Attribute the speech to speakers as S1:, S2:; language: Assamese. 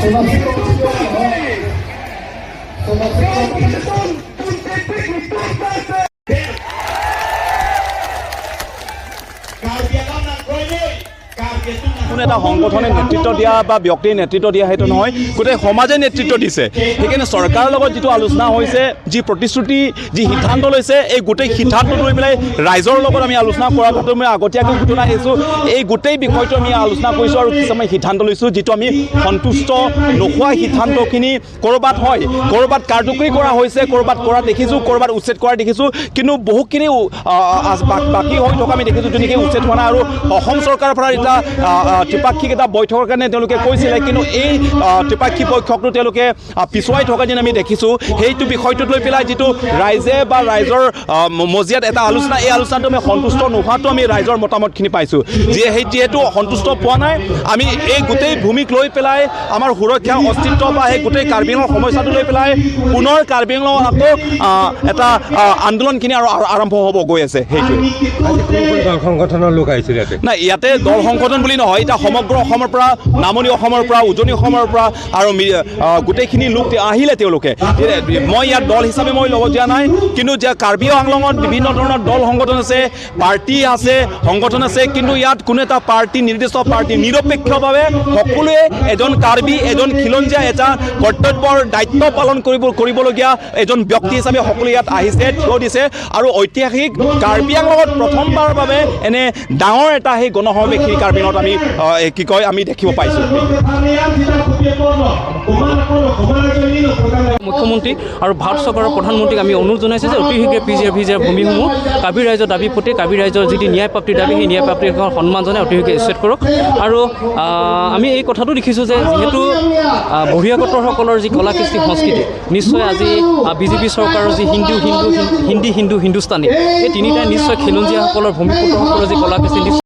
S1: কোনো এটা সংগঠনে নেতৃত্ব দিয়া বা ব্যক্তিয়ে নেতৃত্ব দিয়া সেইটো নহয়, গোটেই সমাজে নেতৃত্ব দিছে। সেইকাৰণে চৰকাৰৰ লগত যিটো আলোচনা হৈছে, যি প্ৰতিশ্ৰুতি, যি সিদ্ধান্ত লৈছে, এই গোটেই সিদ্ধান্ত লৈ পেলাই ৰাইজৰ লগত আমি আলোচনা কৰাৰ ক্ষেত্ৰত মই আগতীয়াকৈ ঘটনা আহিছোঁ। এই গোটেই বিষয়টো আমি আলোচনা কৰিছোঁ আৰু কিছুমান সিদ্ধান্ত লৈছোঁ, যিটো আমি সন্তুষ্ট নোহোৱা সিদ্ধান্তখিনি ক'ৰবাত হয়, ক'ৰবাত কাৰ্যকৰী কৰা হৈছে, ক'ৰবাত কৰা দেখিছোঁ, ক'ৰবাত উচ্ছেদ কৰা দেখিছোঁ, কিন্তু বহুখিনি বাকী হৈ থকা আমি দেখিছোঁ, যোনখিনি উচ্ছেদ হোৱা নাই। আৰু অসম চৰকাৰৰ পৰা এটা ত্ৰিপাক্ষিক এটা বৈঠকৰ কাৰণে তেওঁলোকে কৈছিলে, কিন্তু এই ত্ৰিপাক্ষিক বৈঠকটো তেওঁলোকে পিছুৱাই থকা যেন আমি দেখিছোঁ। সেইটো বিষয়টোক লৈ পেলাই যিটো ৰাইজে বা ৰাইজৰ মজিয়াত এটা আলোচনা, এই আলোচনাটো আমি সন্তুষ্ট নোহোৱাটো আমি ৰাইজৰ মতামতখিনি পাইছোঁ। যিহেতু সন্তুষ্ট পোৱা নাই, আমি এই গোটেই ভূমিক লৈ পেলাই আমাৰ সুৰক্ষা অস্তিত্ব বা সেই গোটেই কাৰ্বি আংলঙৰ সমস্যাটো লৈ পেলাই পুনৰ কাৰ্বি আংলঙত আকৌ এটা আন্দোলনখিনি আৰু আৰম্ভ হ'ব গৈ আছে। সেইটোৱে
S2: দল সংগঠনৰ লোক আহিছিল ইয়াতে?
S1: নাই, ইয়াতে দল সংগঠন বুলি নহয়, এতিয়া সমগ্ৰ অসমৰ পৰা, নামনি অসমৰ পৰা, উজনি অসমৰ পৰা আৰু গোটেইখিনি লোক আহিলে। তেওঁলোকে, মই ইয়াত দল হিচাপে মই লগত দিয়া নাই, কিন্তু যে কাৰ্বি আংলঙত বিভিন্ন ধৰণৰ দল সংগঠন আছে, পাৰ্টি আছে, সংগঠন আছে, কিন্তু ইয়াত কোনো এটা পাৰ্টি, নিৰ্দিষ্ট পাৰ্টি, নিৰপেক্ষভাৱে সকলোৱে এজন কাৰ্বি, এজন খিলঞ্জীয়া এটা কৰ্তব্যৰ দায়িত্ব পালন কৰিবলগীয়া এজন ব্যক্তি হিচাপে সকলোৱে ইয়াত আহিছে, থিয় দিছে। আৰু ঐতিহাসিক কাৰ্বি আংলঙত প্ৰথমবাৰৰ বাবে এনে ডাঙৰ এটা সেই গণসমাৱেশী কাৰ্বি আংলঙত আমি আমি দেখিব পাইছোঁ।
S3: মুখ্যমন্ত্ৰী আৰু ভাৰত চৰকাৰৰ প্ৰধানমন্ত্ৰীক আমি অনুৰোধ জনাইছোঁ যে অতি শীঘ্ৰে PGR ভূমিসমূহ কাৰ্বি ৰাইজৰ দাবী প্ৰতি, কাৰ্বি ৰাইজৰ যিটো ন্যায় প্ৰাপ্তিৰ দাবী, সেই ন্যায় প্ৰাপ্তিৰ সন্মান জনাই অতি শীঘ্ৰে উচ্ছেদ কৰক। আৰু আমি এই কথাটো দেখিছোঁ যে যিহেতু বহিৰাগতসকলৰ যি কলা কৃষ্টি সংস্কৃতি, নিশ্চয় আজি বিজেপি চৰকাৰৰ যি হিন্দী হিন্দুস্তানী, এই তিনিটাই নিশ্চয় খিলঞ্জীয়াসকলৰ ভূমিপুত্ৰসকলৰ যি কলা কৃষ্টি